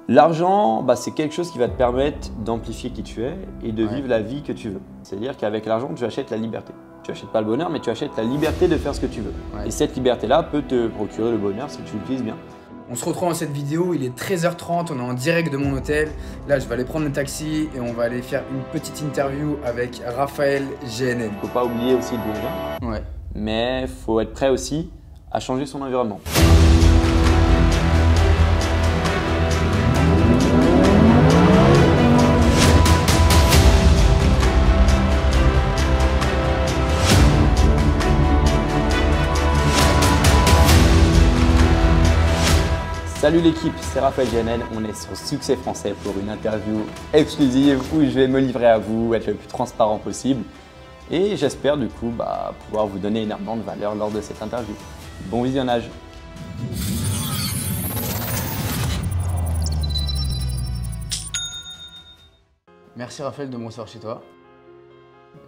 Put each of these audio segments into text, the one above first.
L'argent, bah, c'est quelque chose qui va te permettre d'amplifier qui tu es et de vivre la vie que tu veux. C'est-à-dire qu'avec l'argent, tu achètes la liberté. Tu n'achètes pas le bonheur, mais tu achètes la liberté de faire ce que tu veux. Et cette liberté-là peut te procurer le bonheur si tu l'utilises bien. On se retrouve dans cette vidéo, il est 13h30, on est en direct de mon hôtel. Là, je vais aller prendre le taxi et on va aller faire une petite interview avec Raphaël GNN. Faut pas oublier aussi d'où on vient, mais faut être prêt aussi à changer son environnement. Salut l'équipe, c'est Raphaël GNN, on est sur Succès Français pour une interview exclusive où je vais me livrer à vous, être le plus transparent possible et j'espère du coup pouvoir vous donner énormément de valeur lors de cette interview. Bon visionnage. Merci Raphaël de me recevoir chez toi.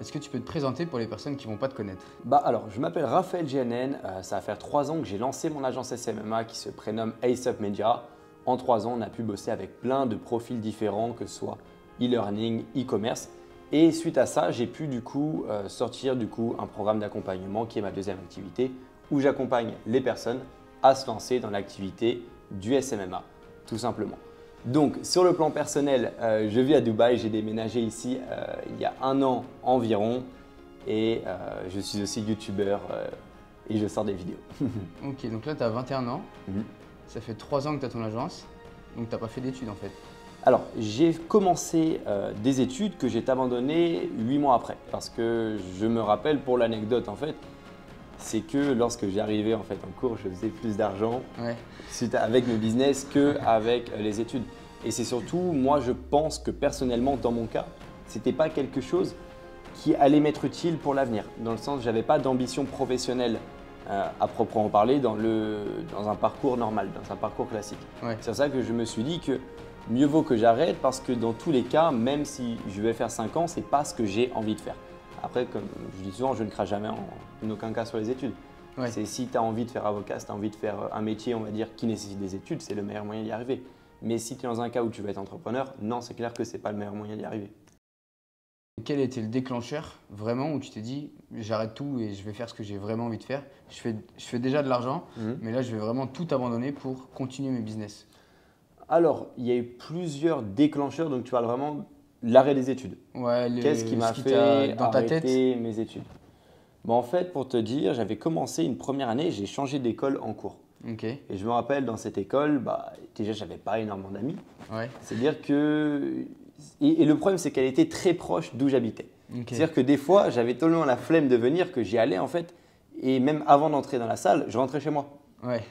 Est-ce que tu peux te présenter pour les personnes qui ne vont pas te connaître? Alors, je m'appelle Raphaël GNN, ça va faire 3 ans que j'ai lancé mon agence SMMA qui se prénomme Ace Up Media. En 3 ans, on a pu bosser avec plein de profils différents, que ce soit e-learning, e-commerce. Et suite à ça, j'ai pu sortir un programme d'accompagnement qui est ma deuxième activité où j'accompagne les personnes à se lancer dans l'activité du SMMA, tout simplement. Donc, sur le plan personnel, je vis à Dubaï, j'ai déménagé ici il y a 1 an environ et je suis aussi youtubeur et je sors des vidéos. Ok, donc là tu as 21 ans, ça fait 3 ans que tu as ton agence, donc tu n'as pas fait d'études en fait. Alors, j'ai commencé des études que j'ai abandonnées 8 mois après parce que je me rappelle pour l'anecdote en fait, c'est que lorsque j'arrivais en cours, je faisais plus d'argent avec le business qu'avec les études. Et c'est surtout, moi je pense que personnellement, dans mon cas, ce n'était pas quelque chose qui allait m'être utile pour l'avenir. Dans le sens, je n'avais pas d'ambition professionnelle à proprement parler dans un parcours normal, dans un parcours classique. C'est pour ça que je me suis dit que mieux vaut que j'arrête parce que dans tous les cas, même si je vais faire 5 ans, ce n'est pas ce que j'ai envie de faire. Après, comme je dis souvent, je ne crache jamais en aucun cas sur les études. C'est si tu as envie de faire avocat, si tu as envie de faire un métier, on va dire, qui nécessite des études, c'est le meilleur moyen d'y arriver. Mais si tu es dans un cas où tu veux être entrepreneur, non, c'est clair que ce n'est pas le meilleur moyen d'y arriver. Quel était le déclencheur vraiment où tu t'es dit j'arrête tout et je vais faire ce que j'ai vraiment envie de faire? Je fais déjà de l'argent, mais là je vais vraiment tout abandonner pour continuer mes business. Alors, il y a eu plusieurs déclencheurs, donc tu parles vraiment l'arrêt des études. Qu'est-ce qui m'a fait arrêter mes études? En fait, pour te dire, j'avais commencé une première année, j'ai changé d'école en cours. Et je me rappelle, dans cette école, déjà, je n'avais pas énormément d'amis. C'est-à-dire que… Et le problème, c'est qu'elle était très proche d'où j'habitais. C'est-à-dire que des fois, j'avais tellement la flemme de venir que j'y allais en fait. Et même avant d'entrer dans la salle, je rentrais chez moi.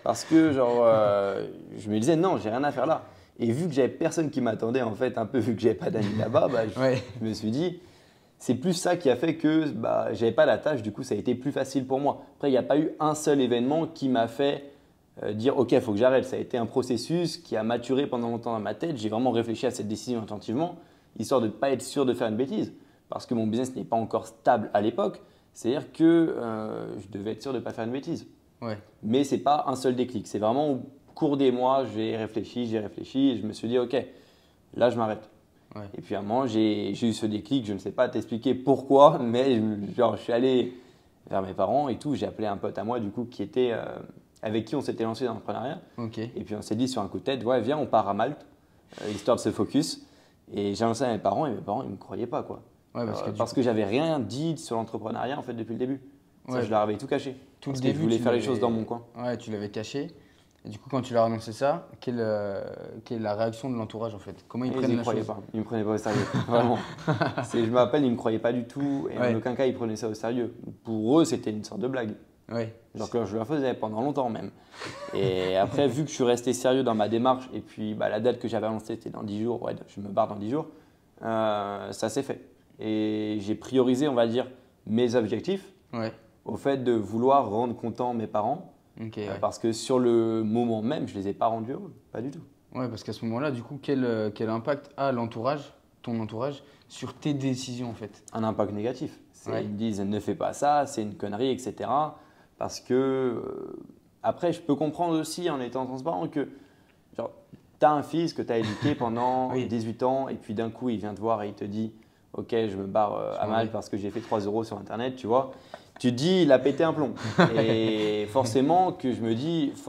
Parce que je me disais, non, j'ai rien à faire là. Et vu que j'avais personne qui m'attendait, en fait, un peu vu que j'avais pas d'amis là-bas, je me suis dit… C'est plus ça qui a fait que j'avais pas la tâche, du coup ça a été plus facile pour moi. Après, il n'y a pas eu un seul événement qui m'a fait dire ok, il faut que j'arrête. Ça a été un processus qui a maturé pendant longtemps dans ma tête. J'ai vraiment réfléchi à cette décision attentivement, histoire de ne pas être sûr de faire une bêtise. Parce que mon business n'est pas encore stable à l'époque. C'est-à-dire que je devais être sûr de ne pas faire une bêtise. Mais ce n'est pas un seul déclic. C'est vraiment au cours des mois, j'ai réfléchi et je me suis dit ok, là je m'arrête. Et puis à un moment, j'ai eu ce déclic, je ne sais pas t'expliquer pourquoi, mais je suis allé vers mes parents et tout. J'ai appelé un pote à moi du coup avec qui on s'était lancé dans l'entrepreneuriat. Et puis on s'est dit sur un coup de tête, ouais viens on part à Malte, histoire de se focus. Et j'ai lancé à mes parents et mes parents ils ne me croyaient pas quoi. Parce que j'avais rien dit sur l'entrepreneuriat en fait depuis le début. Ça, je leur avais tout caché. Parce que je voulais faire les choses dans mon coin. Tu l'avais caché. Et du coup, quand tu leur as annoncé ça, quelle est la réaction de l'entourage en fait? Comment ils prennent la chose? Ils ne me prenaient pas au sérieux, vraiment. Je me rappelle, ils ne me croyaient pas du tout et en aucun cas ils prenaient ça au sérieux. Pour eux, c'était une sorte de blague. Donc je leur faisais pendant longtemps même. Et après, vu que je suis resté sérieux dans ma démarche et puis la date que j'avais annoncée c'était dans 10 jours, je me barre dans 10 jours, ça s'est fait. Et j'ai priorisé, on va dire, mes objectifs au fait de vouloir rendre content mes parents. Parce que sur le moment même, je ne les ai pas rendus heureux, pas du tout. Parce qu'à ce moment-là, du coup, quel impact a ton entourage, sur tes décisions en fait? Un impact négatif. Ils me disent ne fais pas ça, c'est une connerie, etc. Parce que après, je peux comprendre aussi en étant transparent que tu as un fils que tu as éduqué pendant 18 ans et puis d'un coup, il vient te voir et il te dit « Ok, je me barre à Malte parce que j'ai fait 3 € sur Internet, tu vois ». Tu te dis, il a pété un plomb. Et forcément que je me dis, tu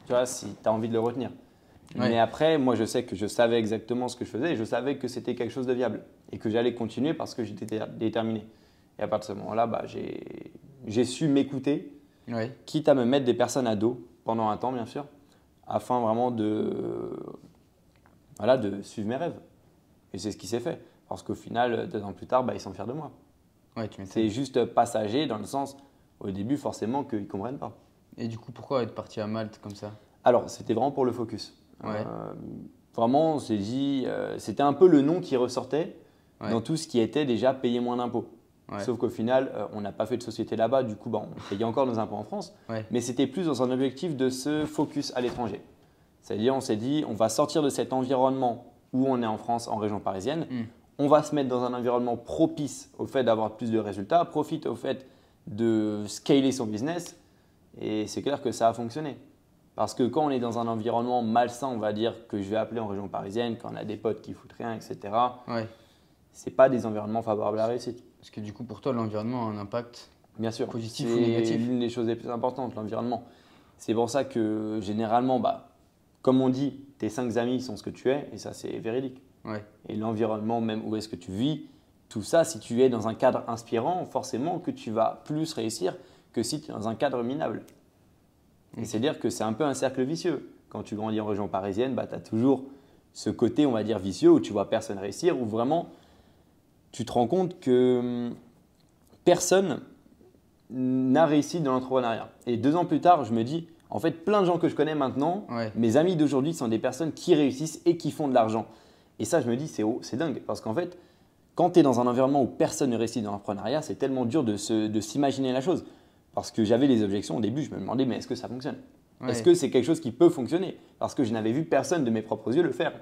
vois, si tu as envie de le retenir. Mais après, moi, je sais que je savais exactement ce que je faisais et je savais que c'était quelque chose de viable et que j'allais continuer parce que j'étais déterminé. Et à partir de ce moment-là, bah, j'ai su m'écouter, quitte à me mettre des personnes à dos pendant un temps, bien sûr, afin vraiment de suivre mes rêves. Et c'est ce qui s'est fait. Parce qu'au final, 2 ans plus tard, bah, ils sont fiers de moi. C'est juste passager dans le sens, au début, forcément, qu'ils ne comprennent pas. Et du coup, pourquoi être parti à Malte comme ça? Alors, c'était vraiment pour le focus. Vraiment, on s'est dit, c'était un peu le nom qui ressortait dans tout ce qui était déjà payer moins d'impôts. Sauf qu'au final, on n'a pas fait de société là-bas, du coup, bah, on payait encore nos impôts en France. Mais c'était plus dans un objectif de se focus à l'étranger. C'est-à-dire, on s'est dit, on va sortir de cet environnement où on est en France, en région parisienne. On va se mettre dans un environnement propice au fait d'avoir plus de résultats, profite au fait de scaler son business. Et c'est clair que ça a fonctionné. Parce que quand on est dans un environnement malsain, on va dire, que je vais appeler en région parisienne, quand on a des potes qui foutent rien, etc., ce n'est pas des environnements favorables à la réussite. Parce que du coup, pour toi, l'environnement a un impact positif ou C'est négatif? l'une des choses les plus importantes, l'environnement. C'est pour ça que généralement, bah, comme on dit, tes 5 amis sont ce que tu es, et ça, c'est véridique. Et l'environnement, même où est-ce que tu vis, tout ça, si tu es dans un cadre inspirant, forcément que tu vas plus réussir que si tu es dans un cadre minable. Et c'est-à-dire que c'est un peu un cercle vicieux. Quand tu grandis en région parisienne, bah, tu as toujours ce côté, on va dire, vicieux où tu vois personne réussir, où vraiment tu te rends compte que personne n'a réussi dans l'entrepreneuriat. Et 2 ans plus tard, je me dis, en fait, plein de gens que je connais maintenant, mes amis d'aujourd'hui sont des personnes qui réussissent et qui font de l'argent. Et ça, je me dis, c'est dingue. Parce qu'en fait, quand tu es dans un environnement où personne ne réussit dans l'entrepreneuriat, c'est tellement dur de s'imaginer la chose. Parce que j'avais des objections au début, je me demandais, mais est-ce que ça fonctionne? Est-ce que c'est quelque chose qui peut fonctionner? Parce que je n'avais vu personne de mes propres yeux le faire.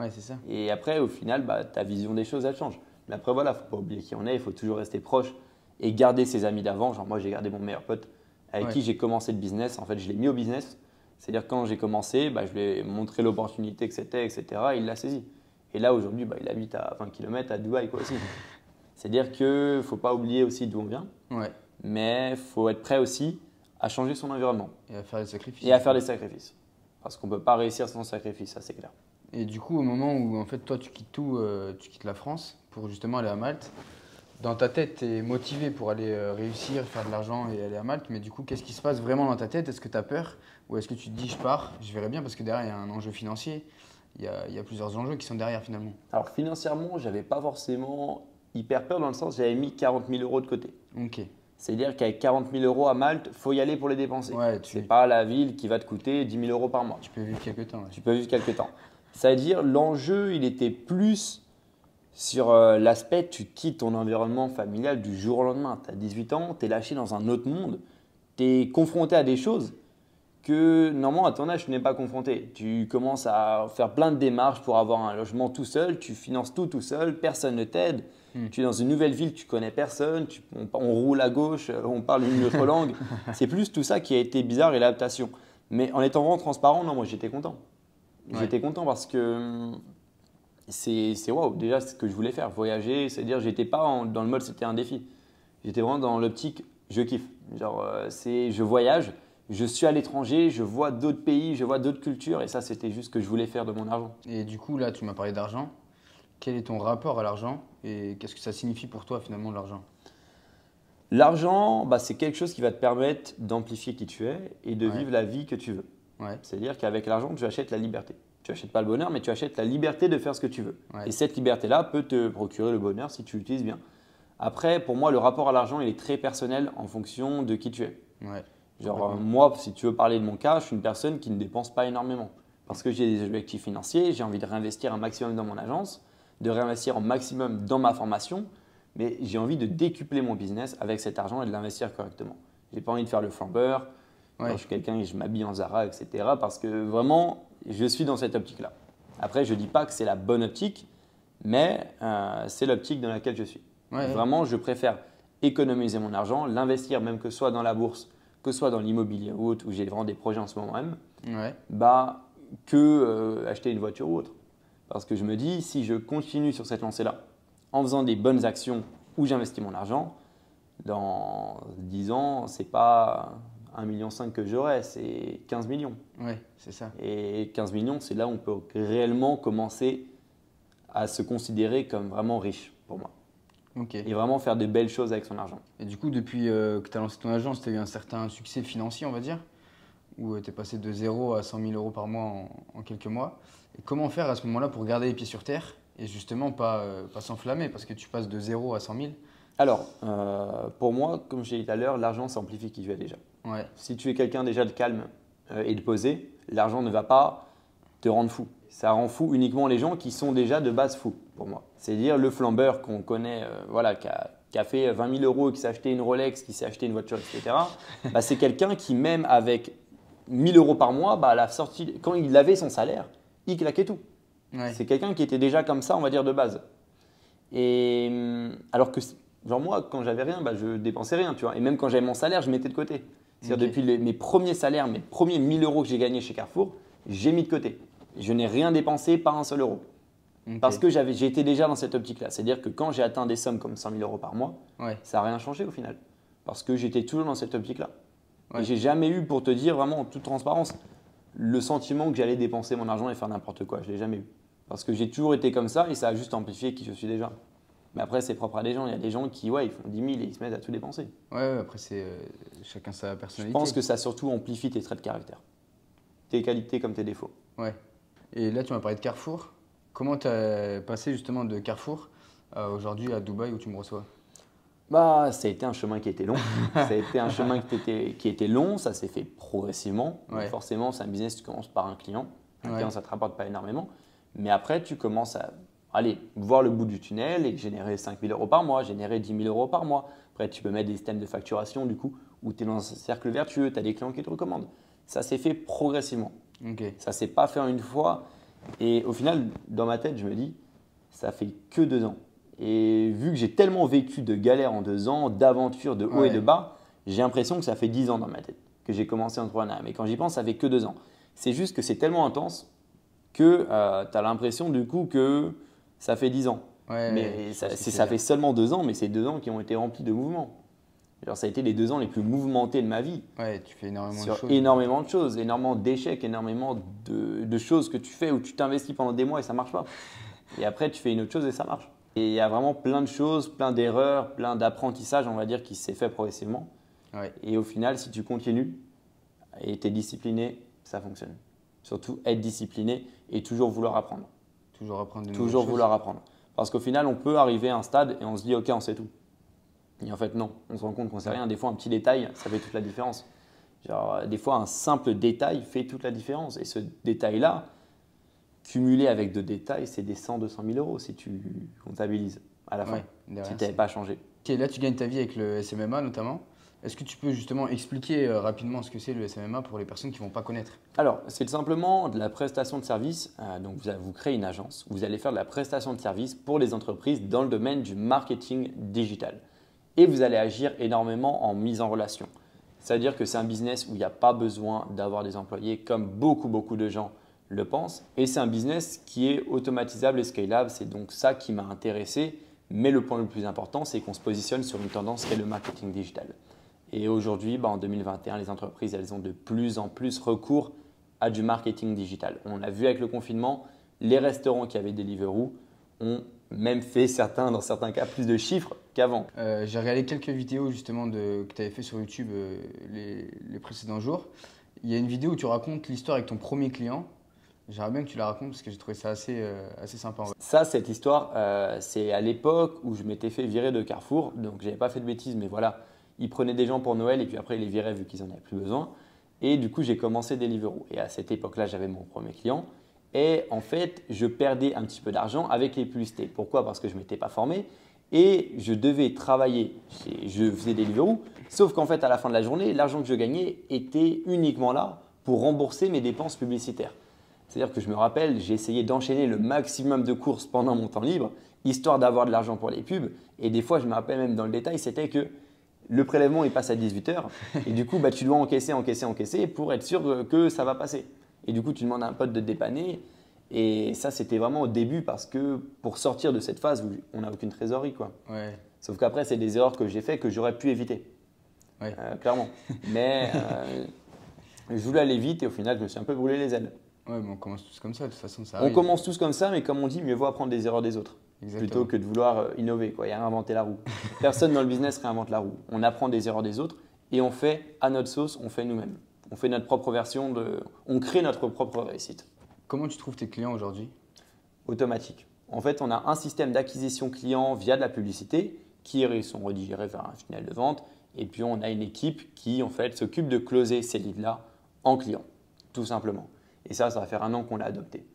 C'est ça. Et après, au final, bah, ta vision des choses, elle change. Mais après, voilà, il ne faut pas oublier qui on est, il faut toujours rester proche et garder ses amis d'avant. Genre, moi, j'ai gardé mon meilleur pote avec qui j'ai commencé le business. En fait, je l'ai mis au business. C'est-à-dire, quand j'ai commencé, bah, je lui ai montré l'opportunité que c'était, etc. Et il l'a saisi. Et là, aujourd'hui, bah, il habite à 20 km à Dubaï quoi, aussi. C'est-à-dire qu'il ne faut pas oublier aussi d'où on vient. Mais il faut être prêt aussi à changer son environnement. Et à faire des sacrifices. Et à faire des sacrifices. Parce qu'on ne peut pas réussir sans sacrifice, ça c'est clair. Et du coup, au moment où en fait, toi, tu quittes tout, tu quittes la France pour justement aller à Malte, dans ta tête, tu es motivé pour aller réussir, faire de l'argent et aller à Malte. Mais du coup, qu'est-ce qui se passe vraiment dans ta tête? Est-ce que tu as peur? Ou est-ce que tu te dis, je pars, je verrai bien? Parce que derrière, il y a un enjeu financier. Il y a plusieurs enjeux qui sont derrière finalement. Alors financièrement, je n'avais pas forcément hyper peur dans le sens où j'avais mis 40 000 € de côté. C'est-à-dire qu'avec 40 000 € à Malte, il faut y aller pour les dépenser. Ce n'est pas la ville qui va te coûter 10 000 € par mois. Tu peux vivre quelques temps. Tu peux vivre quelques temps. C'est-à-dire l'enjeu, il était plus sur l'aspect, tu quittes ton environnement familial du jour au lendemain. Tu as 18 ans, tu es lâché dans un autre monde, tu es confronté à des choses que normalement à ton âge tu n'es pas confronté. Tu commences à faire plein de démarches pour avoir un logement tout seul, tu finances tout seul, personne ne t'aide. Tu es dans une nouvelle ville, tu connais personne, on roule à gauche, on parle une autre langue. C'est plus tout ça qui a été bizarre et l'adaptation. Mais en étant vraiment transparent, non, moi j'étais content. J'étais content parce que c'est waouh, déjà c'est ce que je voulais faire, voyager, c'est-à-dire j'étais pas dans le mode c'était un défi. J'étais vraiment dans l'optique je kiffe. Genre je voyage. Je suis à l'étranger, je vois d'autres pays, je vois d'autres cultures et ça, c'était juste ce que je voulais faire de mon argent. Et du coup, là, tu m'as parlé d'argent. Quel est ton rapport à l'argent et qu'est-ce que ça signifie pour toi finalement l'argent? L'argent, bah, c'est quelque chose qui va te permettre d'amplifier qui tu es et de vivre la vie que tu veux. C'est-à-dire qu'avec l'argent, tu achètes la liberté. Tu n'achètes pas le bonheur, mais tu achètes la liberté de faire ce que tu veux. Et cette liberté-là peut te procurer le bonheur si tu l'utilises bien. Après, pour moi, le rapport à l'argent, il est très personnel en fonction de qui tu es. Genre moi, si tu veux parler de mon cas, je suis une personne qui ne dépense pas énormément parce que j'ai des objectifs financiers, j'ai envie de réinvestir un maximum dans mon agence, de réinvestir un maximum dans ma formation, mais j'ai envie de décupler mon business avec cet argent et de l'investir correctement. Je n'ai pas envie de faire le flambeur, je suis quelqu'un et je m'habille en Zara, etc. parce que vraiment, je suis dans cette optique-là. Après, je ne dis pas que c'est la bonne optique, mais c'est l'optique dans laquelle je suis. Vraiment, je préfère économiser mon argent, l'investir même que ce soit dans la bourse, que ce soit dans l'immobilier ou autre, où j'ai vraiment des projets en ce moment même, bah, que acheter une voiture ou autre. Parce que je me dis, si je continue sur cette lancée-là, en faisant des bonnes actions où j'investis mon argent, dans 10 ans, ce n'est pas 1,5 million que j'aurai, c'est 15 millions. Oui, c'est ça. Et 15 millions, c'est là où on peut réellement commencer à se considérer comme vraiment riche pour moi. Okay. Et vraiment faire de belles choses avec son argent. Et du coup, depuis que tu as lancé ton agence, tu as eu un certain succès financier, on va dire, où tu es passé de 0 à 100 000 euros par mois en quelques mois. Et comment faire à ce moment-là pour garder les pieds sur terre et justement pas s'enflammer parce que tu passes de 0 à 100 000? Alors, pour moi, comme j'ai dit tout à l'heure, l'argent s'amplifie qui tu es déjà. Ouais. Si tu es quelqu'un déjà de calme et de posé, l'argent ne va pas te rendre fou. Ça rend fou uniquement les gens qui sont déjà de base fous, pour moi. C'est-à-dire le flambeur qu'on connaît, qui a fait 20 000 euros, qui s'est acheté une Rolex, qui s'est acheté une voiture, etc. C'est quelqu'un qui, même avec 1 000 euros par mois, à la sortie, quand il avait son salaire, il claquait tout. Ouais. C'est quelqu'un qui était déjà comme ça, on va dire, de base. Et alors que, genre moi, quand j'avais rien, je dépensais rien, tu vois. Et même quand j'avais mon salaire, je mettais de côté. C'est-à-dire depuis mes premiers salaires, mes premiers 1 000 euros que j'ai gagnés chez Carrefour, j'ai mis de côté. Je n'ai rien dépensé, pas un seul euro. Okay. Parce que j'étais déjà dans cette optique-là. C'est-à-dire que quand j'ai atteint des sommes comme 100 000 euros par mois, ça n'a rien changé au final. Parce que j'étais toujours dans cette optique-là. Ouais. Et j'ai jamais eu, pour te dire vraiment en toute transparence, le sentiment que j'allais dépenser mon argent et faire n'importe quoi. Je ne l'ai jamais eu. Parce que j'ai toujours été comme ça et ça a juste amplifié qui je suis déjà. Mais après, c'est propre à des gens. Il y a des gens qui ils font 10 000 et ils se mettent à tout dépenser. Ouais, après, c'est chacun sa personnalité. Je pense que ça surtout amplifie tes traits de caractère. Tes qualités comme tes défauts. Ouais. Et là, tu m'as parlé de Carrefour. Comment tu as passé justement de Carrefour à aujourd'hui à Dubaï où tu me reçois? Ça a été un chemin qui était long. Ça a été un chemin qui était long. Ça s'est fait progressivement. Ouais. Donc forcément, c'est un business, tu commences par un client. Un client, ça ne te rapporte pas énormément. Mais après, tu commences à voir le bout du tunnel et générer 5 000 euros par mois, générer 10 000 euros par mois. Après, tu peux mettre des systèmes de facturation du coup où tu es dans un cercle vertueux, tu as des clients qui te recommandent. Ça s'est fait progressivement. Okay. Ça ne s'est pas fait en une fois. Et au final, dans ma tête, je me dis, ça fait que 2 ans. Et vu que j'ai tellement vécu de galères en 2 ans, d'aventures, de haut et de bas, j'ai l'impression que ça fait 10 ans dans ma tête que j'ai commencé l'entrepreneuriat. Mais quand j'y pense, ça fait que 2 ans. C'est juste que c'est tellement intense que tu as l'impression du coup que ça fait 10 ans. Ouais, mais ça fait seulement 2 ans, mais c'est 2 ans qui ont été remplis de mouvements. Alors, ça a été les 2 ans les plus mouvementés de ma vie. Ouais, tu fais énormément de choses. Énormément de choses, énormément d'échecs, énormément de choses que tu fais où tu t'investis pendant des mois et ça ne marche pas. Et après, tu fais une autre chose et ça marche. Et il y a vraiment plein de choses, plein d'erreurs, plein d'apprentissages, on va dire, qui s'est fait progressivement. Ouais. Et au final, si tu continues et tu es discipliné, ça fonctionne. Surtout être discipliné et toujours vouloir apprendre. Toujours apprendre. Toujours vouloir apprendre. Parce qu'au final, on peut arriver à un stade et on se dit « ok, on sait tout ». Et en fait, non. On se rend compte qu'on ne sait rien. Des fois, un petit détail, ça fait toute la différence. Genre, des fois, un simple détail fait toute la différence. Et ce détail-là, cumulé avec d'autres détails, c'est des 100, 200 000 euros si tu comptabilises à la fin, si tu n'avais pas changé. Ok, là, tu gagnes ta vie avec le SMMA notamment. Est-ce que tu peux justement expliquer rapidement ce que c'est le SMMA pour les personnes qui ne vont pas connaître? Alors, c'est simplement de la prestation de service. Donc, vous créez une agence, vous allez faire de la prestation de service pour les entreprises dans le domaine du marketing digital. Et vous allez agir énormément en mise en relation. C'est-à-dire que c'est un business où il n'y a pas besoin d'avoir des employés comme beaucoup de gens le pensent. Et c'est un business qui est automatisable et scalable. C'est donc ça qui m'a intéressé. Mais le point le plus important, c'est qu'on se positionne sur une tendance qui est le marketing digital. Et aujourd'hui, en 2021, les entreprises, elles ont de plus en plus recours à du marketing digital. On a vu avec le confinement, les restaurants qui avaient Deliveroo ont même fait dans certains cas, plus de chiffres qu'avant. J'ai regardé quelques vidéos justement que tu avais fait sur YouTube les précédents jours. Il y a une vidéo où tu racontes l'histoire avec ton premier client. J'aimerais bien que tu la racontes parce que j'ai trouvé ça assez sympa. Cette histoire, c'est à l'époque où je m'étais fait virer de Carrefour. Donc, je n'avais pas fait de bêtises, mais voilà, ils prenaient des gens pour Noël et puis après, ils les viraient vu qu'ils n'en avaient plus besoin. Et du coup, j'ai commencé Deliveroo. Et à cette époque-là, j'avais mon premier client. Et en fait, je perdais un petit peu d'argent avec les publicités. Pourquoi? Parce que je ne m'étais pas formé et je devais travailler. Je faisais Deliveroo, sauf qu'en fait, à la fin de la journée, l'argent que je gagnais était uniquement là pour rembourser mes dépenses publicitaires. C'est-à-dire que je me rappelle, j'ai essayé d'enchaîner le maximum de courses pendant mon temps libre, histoire d'avoir de l'argent pour les pubs. Et des fois, je me rappelle même dans le détail, c'était que le prélèvement il passe à 18 h et du coup, tu dois encaisser pour être sûr que ça va passer. Et du coup, tu demandes à un pote de te dépanner. Et ça, c'était vraiment au début parce que pour sortir de cette phase où on n'a aucune trésorerie, quoi. Ouais. Sauf qu'après, c'est des erreurs que j'ai faites que j'aurais pu éviter. Ouais. Clairement. Mais je voulais aller vite et au final, je me suis un peu brûlé les ailes. Ouais, mais on commence tous comme ça, de toute façon, ça arrive. On commence tous comme ça, mais comme on dit, mieux vaut apprendre des erreurs des autres. Exactement. Plutôt que de vouloir innover, quoi, et réinventer la roue. Personne dans le business réinvente la roue. On apprend des erreurs des autres et on fait à notre sauce, on fait nous-mêmes. On fait notre propre version, on crée notre propre réussite. Comment tu trouves tes clients aujourd'hui? Automatique. En fait, on a un système d'acquisition client via de la publicité qui sont redirigés vers un funnel de vente. Et puis, on a une équipe qui, en fait, s'occupe de closer ces leads-là en clients, tout simplement. Et ça va faire 1 an qu'on l'a adopté.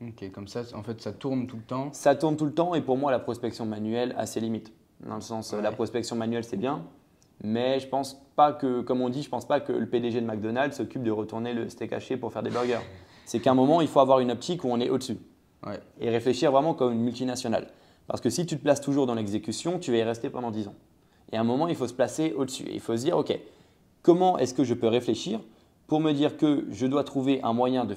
Ok, comme ça, en fait, ça tourne tout le temps. Ça tourne tout le temps et pour moi, la prospection manuelle a ses limites. Dans le sens, la prospection manuelle, c'est bien, mais je pense pas que, comme on dit, je pense pas que le PDG de McDonald's s'occupe de retourner le steak haché pour faire des burgers. C'est qu'à un moment, il faut avoir une optique où on est au-dessus et réfléchir vraiment comme une multinationale. Parce que si tu te places toujours dans l'exécution, tu vas y rester pendant 10 ans. Et à un moment, il faut se placer au-dessus. Il faut se dire, OK, comment est-ce que je peux réfléchir pour me dire que je dois trouver un moyen de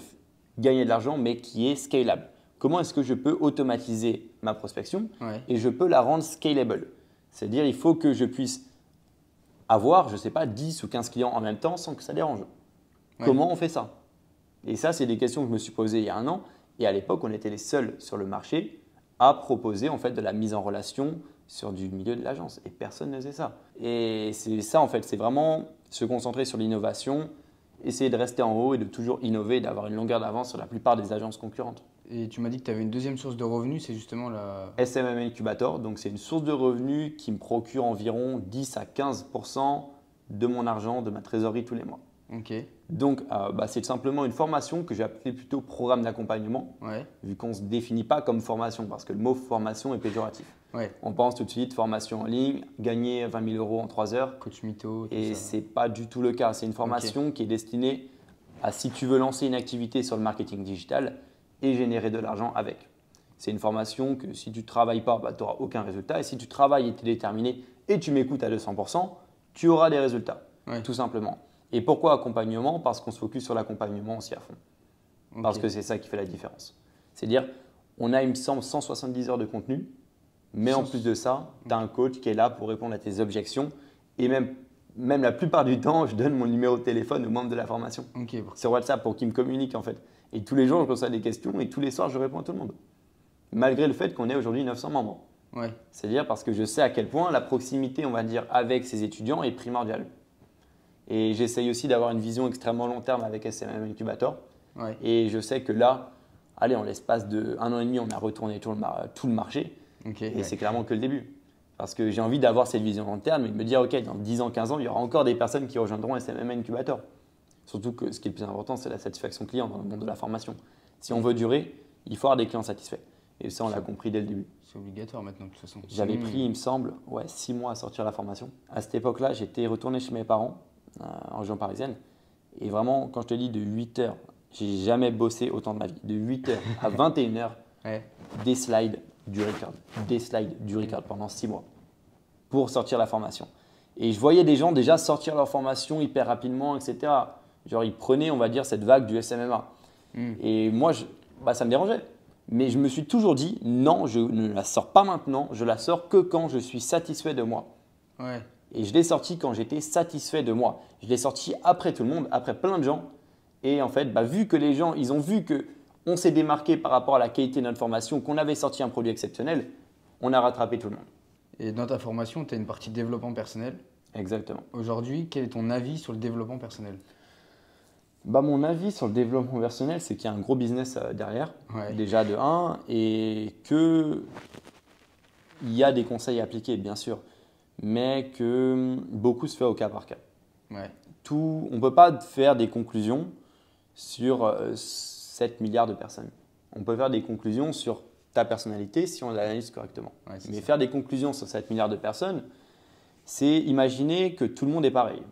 gagner de l'argent, mais qui est scalable? Comment est-ce que je peux automatiser ma prospection et je peux la rendre scalable? C'est-à-dire, il faut que je puisse avoir, je ne sais pas, 10 ou 15 clients en même temps sans que ça dérange. Comment on fait ça? Et ça, c'est des questions que je me suis posées il y a 1 an. Et à l'époque, on était les seuls sur le marché à proposer en fait de la mise en relation sur du milieu de l'agence. Et personne ne faisait ça. Et c'est ça, en fait, c'est vraiment se concentrer sur l'innovation, essayer de rester en haut et de toujours innover et d'avoir une longueur d'avance sur la plupart des agences concurrentes. Et tu m'as dit que tu avais une deuxième source de revenus, c'est justement la… SMM Incubator, donc c'est une source de revenus qui me procure environ 10 à 15% de mon argent, de ma trésorerie tous les mois. Ok. Donc, c'est simplement une formation que j'ai appelée plutôt programme d'accompagnement, vu qu'on ne se définit pas comme formation, parce que le mot formation est péjoratif. On pense tout de suite formation en ligne, gagner 20 000 € en 3 heures. Coach mytho. Et ce n'est pas du tout le cas. C'est une formation qui est destinée à si tu veux lancer une activité sur le marketing digital et générer de l'argent avec. C'est une formation que si tu ne travailles pas, tu n'auras aucun résultat. Et si tu travailles et tu es déterminé et tu m'écoutes à 200%, tu auras des résultats, tout simplement. Et pourquoi accompagnement? Parce qu'on se focus sur l'accompagnement aussi à fond. Parce que c'est ça qui fait la différence. C'est-à-dire, on a, il me semble, 170 heures de contenu, mais en plus de ça, tu as un coach qui est là pour répondre à tes objections. Et même la plupart du temps, je donne mon numéro de téléphone aux membres de la formation sur WhatsApp pour qu'ils me communiquent en fait. Et tous les jours, je reçois des questions et tous les soirs, je réponds à tout le monde. Malgré le fait qu'on ait aujourd'hui 900 membres. C'est-à-dire parce que je sais à quel point la proximité, on va dire, avec ces étudiants est primordiale. Et j'essaye aussi d'avoir une vision extrêmement long terme avec SMM Incubator. Et je sais que là, allez, en l'espace de 1 an et demi, on a retourné tout le marché. Et c'est clairement que le début. Parce que j'ai envie d'avoir cette vision long terme et de me dire, OK, dans 10 ans, 15 ans, il y aura encore des personnes qui rejoindront SMM Incubator. Surtout que ce qui est le plus important, c'est la satisfaction client dans le monde de la formation. Si on veut durer, il faut avoir des clients satisfaits. Et ça, on l'a compris dès le début. C'est obligatoire maintenant, de toute façon. J'avais pris, il me semble, 6 mois à sortir la formation. À cette époque-là, j'étais retourné chez mes parents en région parisienne. Et vraiment, quand je te dis de 8 heures, j'ai jamais bossé autant de ma vie. De 8 heures à 21 heures, des slides du record pendant 6 mois pour sortir la formation. Et je voyais des gens déjà sortir leur formation hyper rapidement, etc. Genre, ils prenaient, on va dire, cette vague du SMMA. Et moi, ça me dérangeait. Mais je me suis toujours dit, non, je ne la sors pas maintenant, je la sors que quand je suis satisfait de moi. Et je l'ai sorti quand j'étais satisfait de moi. Je l'ai sorti après tout le monde, après plein de gens. Et en fait, vu que les gens, ils ont vu qu'on s'est démarqué par rapport à la qualité de notre formation, qu'on avait sorti un produit exceptionnel, on a rattrapé tout le monde. Et dans ta formation, tu as une partie développement personnel. Exactement. Aujourd'hui, quel est ton avis sur le développement personnel? Mon avis sur le développement personnel, c'est qu'il y a un gros business derrière, déjà de 1, et qu'il y a des conseils à appliquer, bien sûr, mais que beaucoup se fait au cas par cas. On ne peut pas faire des conclusions sur 7 milliards de personnes. On peut faire des conclusions sur ta personnalité si on l'analyse correctement. Mais faire des conclusions sur 7 milliards de personnes, c'est imaginer que tout le monde est pareil.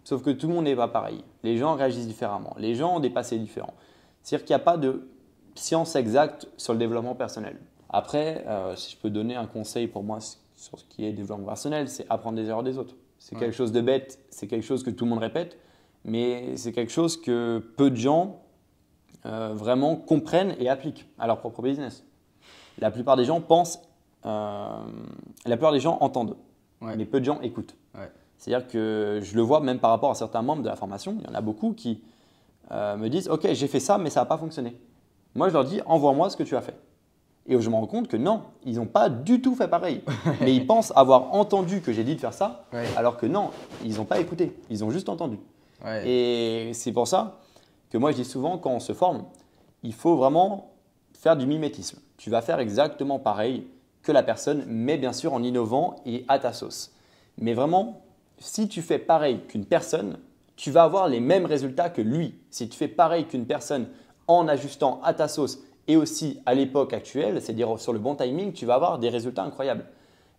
Sauf que tout le monde n'est pas pareil. Les gens réagissent différemment. Les gens ont des passés différents. C'est-à-dire qu'il n'y a pas de science exacte sur le développement personnel. Après, si je peux donner un conseil pour moi sur ce qui est développement personnel, c'est apprendre des erreurs des autres. C'est quelque chose de bête, c'est quelque chose que tout le monde répète, mais c'est quelque chose que peu de gens vraiment comprennent et appliquent à leur propre business. La plupart des gens entendent, mais peu de gens écoutent. C'est-à-dire que je le vois même par rapport à certains membres de la formation, il y en a beaucoup qui me disent « Ok, j'ai fait ça, mais ça n'a pas fonctionné ». Moi, je leur dis « Envoie-moi ce que tu as fait ». Et je me rends compte que non, ils n'ont pas du tout fait pareil. Mais ils pensent avoir entendu que j'ai dit de faire ça, alors que non, ils n'ont pas écouté, ils ont juste entendu. Et c'est pour ça que moi, je dis souvent, quand on se forme, il faut vraiment faire du mimétisme. Tu vas faire exactement pareil que la personne, mais bien sûr en innovant et à ta sauce. Mais vraiment, si tu fais pareil qu'une personne, tu vas avoir les mêmes résultats que lui. Si tu fais pareil qu'une personne en ajustant à ta sauce et aussi à l'époque actuelle, c'est-à-dire sur le bon timing, tu vas avoir des résultats incroyables.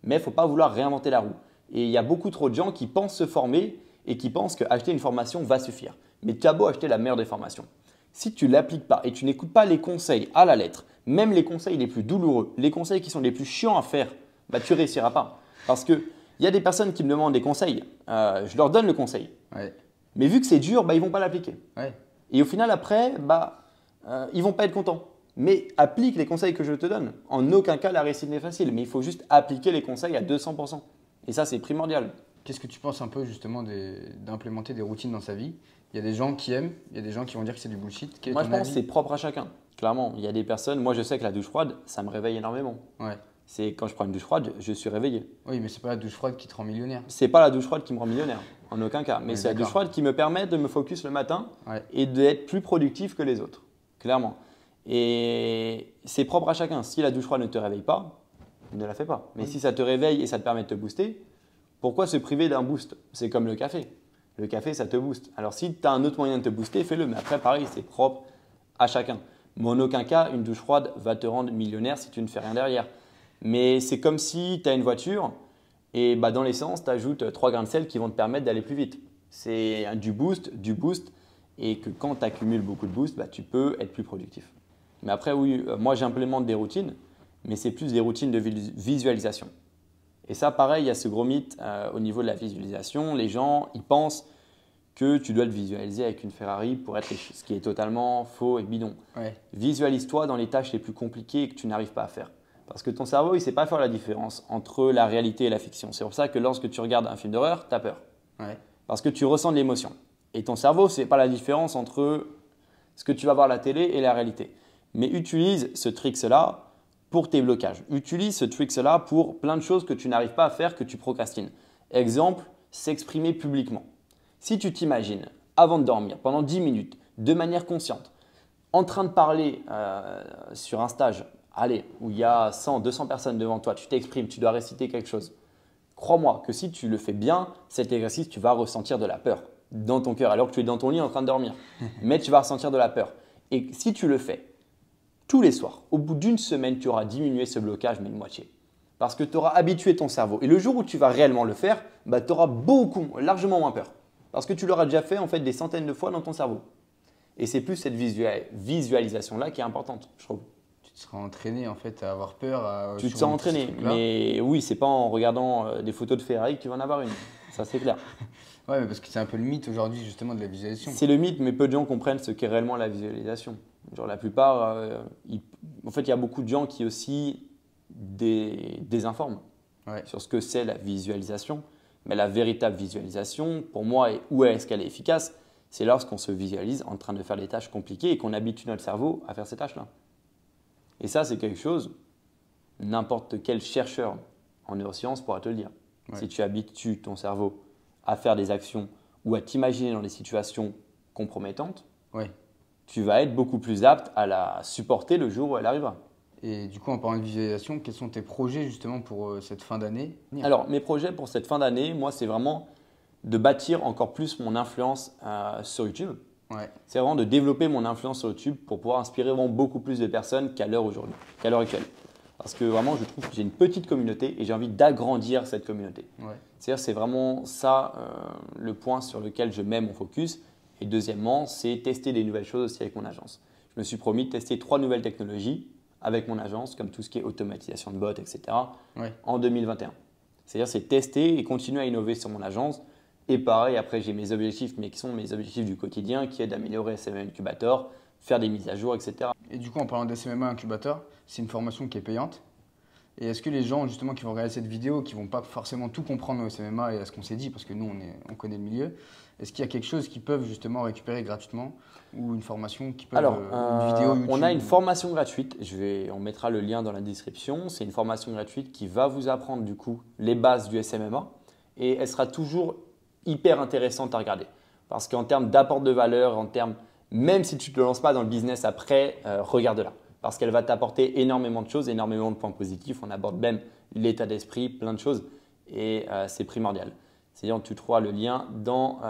Mais il ne faut pas vouloir réinventer la roue. Et il y a beaucoup trop de gens qui pensent se former et qui pensent qu'acheter une formation va suffire. Mais tu as beau acheter la meilleure des formations. Si tu ne l'appliques pas et tu n'écoutes pas les conseils à la lettre, même les conseils les plus douloureux, les conseils qui sont les plus chiants à faire, tu ne réussiras pas. Parce qu'il y a des personnes qui me demandent des conseils, je leur donne le conseil. Mais vu que c'est dur, ils ne vont pas l'appliquer. Et au final, après, ils ne vont pas être contents. Mais applique les conseils que je te donne. En aucun cas, la réussite n'est facile, mais il faut juste appliquer les conseils à 200%. Et ça, c'est primordial. Qu'est-ce que tu penses un peu justement d'implémenter des routines dans sa vie? Il y a des gens qui aiment, il y a des gens qui vont dire que c'est du bullshit. Moi, je pense que c'est propre à chacun. Clairement, il y a des personnes, moi je sais que la douche froide, ça me réveille énormément. C'est quand je prends une douche froide, je suis réveillé. Oui, mais ce n'est pas la douche froide qui te rend millionnaire. Ce n'est pas la douche froide qui me rend millionnaire, en aucun cas. Mais c'est la douche froide qui me permet de me focus le matin et d'être plus productif que les autres, clairement. Et c'est propre à chacun. Si la douche froide ne te réveille pas, ne la fais pas. Mais si ça te réveille et ça te permet de te booster, pourquoi se priver d'un boost? C'est comme le café. Le café, ça te booste. Alors si tu as un autre moyen de te booster, fais-le. Mais après, pareil, c'est propre à chacun. Mais en aucun cas, une douche froide va te rendre millionnaire si tu ne fais rien derrière. Mais c'est comme si tu as une voiture et dans l'essence, tu ajoutes 3 grains de sel qui vont te permettre d'aller plus vite. C'est du boost. Et que quand tu accumules beaucoup de boost, tu peux être plus productif. Mais après, oui, moi j'implémente des routines, mais c'est plus des routines de visualisation. Et ça, pareil, il y a ce gros mythe au niveau de la visualisation. Les gens, ils pensent que tu dois te visualiser avec une Ferrari pour être riche, ce qui est totalement faux et bidon. Visualise-toi dans les tâches les plus compliquées que tu n'arrives pas à faire. Parce que ton cerveau, il ne sait pas faire la différence entre la réalité et la fiction. C'est pour ça que lorsque tu regardes un film d'horreur, tu as peur. Parce que tu ressens de l'émotion. Et ton cerveau, ce n'est pas la différence entre ce que tu vas voir à la télé et la réalité. Mais utilise ce trick-là pour tes blocages. Utilise ce trick-là pour plein de choses que tu n'arrives pas à faire, que tu procrastines. Exemple, s'exprimer publiquement. Si tu t'imagines, avant de dormir, pendant 10 minutes, de manière consciente, en train de parler sur un stage, où il y a 100, 200 personnes devant toi, tu t'exprimes, tu dois réciter quelque chose. Crois-moi que si tu le fais bien, cet exercice, tu vas ressentir de la peur dans ton cœur alors que tu es dans ton lit en train de dormir. Mais tu vas ressentir de la peur. Et si tu le fais tous les soirs, au bout d'une semaine, tu auras diminué ce blocage, mais de moitié. Parce que tu auras habitué ton cerveau. Et le jour où tu vas réellement le faire, tu auras largement moins peur. Parce que tu l'auras déjà fait en fait des centaines de fois dans ton cerveau. Et c'est plus cette visualisation-là qui est importante, je trouve. Tu te seras entraîné en fait à avoir peur. Tu te seras entraîné, mais oui, c'est pas en regardant des photos de Ferrari que tu vas en avoir une. Ça, c'est clair. Ouais, mais parce que c'est un peu le mythe aujourd'hui justement de la visualisation. C'est le mythe, mais peu de gens comprennent ce qu'est réellement la visualisation. Genre la plupart, en fait, il y a beaucoup de gens qui aussi désinforment sur ce que c'est la visualisation. Mais la véritable visualisation, pour moi, et où est-ce qu'elle est efficace, c'est lorsqu'on se visualise en train de faire des tâches compliquées et qu'on habitue notre cerveau à faire ces tâches-là. Et ça, c'est quelque chose, n'importe quel chercheur en neurosciences pourra te le dire. Si tu habitues ton cerveau à faire des actions ou à t'imaginer dans des situations compromettantes, tu vas être beaucoup plus apte à la supporter le jour où elle arrivera. Et du coup, en parlant de visualisation, quels sont tes projets justement pour cette fin d'année? Alors, mes projets pour cette fin d'année, moi, c'est vraiment de bâtir encore plus mon influence sur YouTube. C'est vraiment de développer mon influence sur YouTube pour pouvoir inspirer vraiment beaucoup plus de personnes qu'à l'heure actuelle. Parce que vraiment, je trouve que j'ai une petite communauté et j'ai envie d'agrandir cette communauté. C'est-à-dire, c'est vraiment ça le point sur lequel je mets mon focus. Et deuxièmement, c'est tester des nouvelles choses aussi avec mon agence. Je me suis promis de tester 3 nouvelles technologies avec mon agence, comme tout ce qui est automatisation de bots, etc., en 2021. C'est-à-dire, c'est tester et continuer à innover sur mon agence. Et pareil, après, j'ai mes objectifs, mais qui sont mes objectifs du quotidien, qui est d'améliorer SM Incubator, faire des mises à jour, etc. Et du coup, en parlant d'SMMA Incubateur, c'est une formation qui est payante. Et est-ce que les gens justement qui vont regarder cette vidéo, qui ne vont pas forcément tout comprendre au SMMA et à ce qu'on s'est dit, parce que nous on connaît le milieu, est-ce qu'il y a quelque chose qu'ils peuvent justement récupérer gratuitement ou une formation qui peut Alors, une vidéo YouTube? On a une formation gratuite, on mettra le lien dans la description. C'est une formation gratuite qui va vous apprendre du coup les bases du SMMA et elle sera toujours hyper intéressante à regarder. Parce qu'en termes d'apport de valeur, même si tu ne te lances pas dans le business après, regarde-la. Parce qu'elle va t'apporter énormément de choses, énormément de points positifs. On aborde même l'état d'esprit, plein de choses et c'est primordial. C'est-à-dire que tu trouveras le lien dans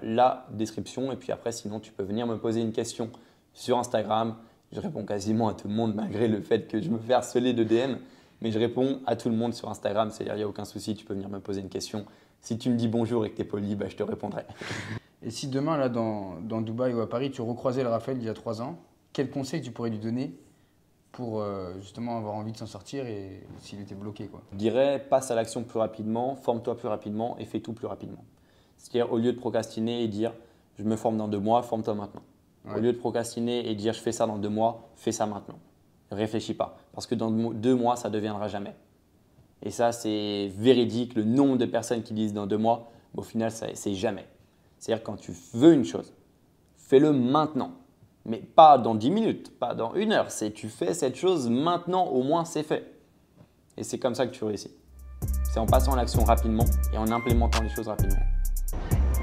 la description et puis après sinon tu peux venir me poser une question sur Instagram. Je réponds quasiment à tout le monde malgré le fait que je me fais harceler de DM. Mais je réponds à tout le monde sur Instagram, c'est-à-dire il n'y a aucun souci, tu peux venir me poser une question. Si tu me dis bonjour et que tu es poli, je te répondrai. Et si demain, là, dans Dubaï ou à Paris, tu recroisais le Raphaël il y a 3 ans, quel conseil tu pourrais lui donner pour justement avoir envie de s'en sortir et s'il était bloqué, quoi? Je dirais passe à l'action plus rapidement, forme-toi plus rapidement et fais tout plus rapidement. C'est-à-dire au lieu de procrastiner et dire je me forme dans 2 mois, forme-toi maintenant. Ouais. Au lieu de procrastiner et dire je fais ça dans 2 mois, fais ça maintenant. Ne réfléchis pas parce que dans 2 mois, ça ne deviendra jamais. Et ça, c'est véridique. Le nombre de personnes qui disent dans 2 mois, au final, c'est jamais. C'est-à-dire quand tu veux une chose, fais-le maintenant. Mais pas dans 10 minutes, pas dans 1 heure. C'est tu fais cette chose maintenant, au moins c'est fait. Et c'est comme ça que tu réussis. C'est en passant à l'action rapidement et en implémentant les choses rapidement.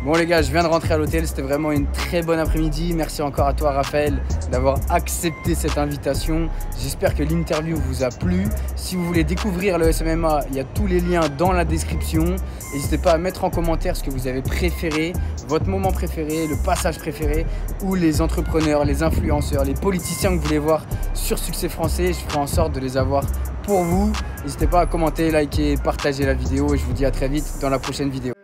Bon les gars, je viens de rentrer à l'hôtel, c'était vraiment une très bonne après-midi. Merci encore à toi Raphaël d'avoir accepté cette invitation. J'espère que l'interview vous a plu. Si vous voulez découvrir le SMMA, il y a tous les liens dans la description. N'hésitez pas à mettre en commentaire ce que vous avez préféré, votre moment préféré, le passage préféré ou les entrepreneurs, les influenceurs, les politiciens que vous voulez voir sur Succès Français. Je ferai en sorte de les avoir pour vous. N'hésitez pas à commenter, liker, partager la vidéo et je vous dis à très vite dans la prochaine vidéo.